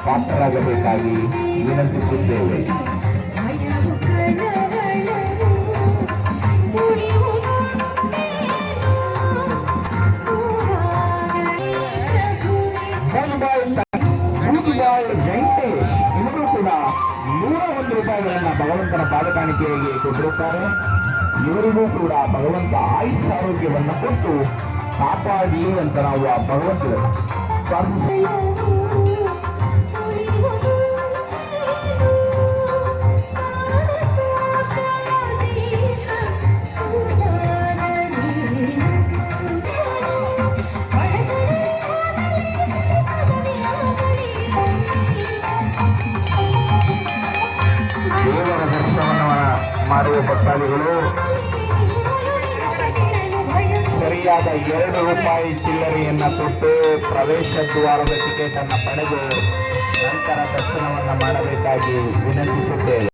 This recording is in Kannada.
ಪಾತ್ರರಾಗಬೇಕಾಗಿ ವಿನಂತಿಸುತ್ತೇವೆ. ವೆಂಕಟೇಶ್ ಇವರು ಕೂಡ 101 ರೂಪಾಯಿಗಳನ್ನ ಭಗವಂತನ ಪಾದಕಾಣಿಕೆಯಾಗಿ ಕೊಟ್ಟಿರುತ್ತಾರೆ. ಇವರಿಗೂ ಕೂಡ ಭಗವಂತ ಆಯುಷ್ ಆರೋಗ್ಯವನ್ನ ಕೊಟ್ಟು ಕಾಪಾಡಿ ಅಂತ ನಾವು ಆ ಭಗವಂತನ ದೇವರ ದರ್ಶನವನ್ನು ಮಾಡುವ ಭಕ್ತಾದಿಗಳು ಸರಿಯಾದ 2 ರೂಪಾಯಿ ಚಿಲ್ಲರೆಯನ್ನ ಕೊಟ್ಟು ಪ್ರವೇಶ ದ್ವಾರದ ಟಿಕೆಟ್ ಅನ್ನು ಪಡೆದು ನಂತರ ದರ್ಶನವನ್ನು ಮಾಡಬೇಕಾಗಿ ವಿನಂತಿಸುತ್ತೇವೆ.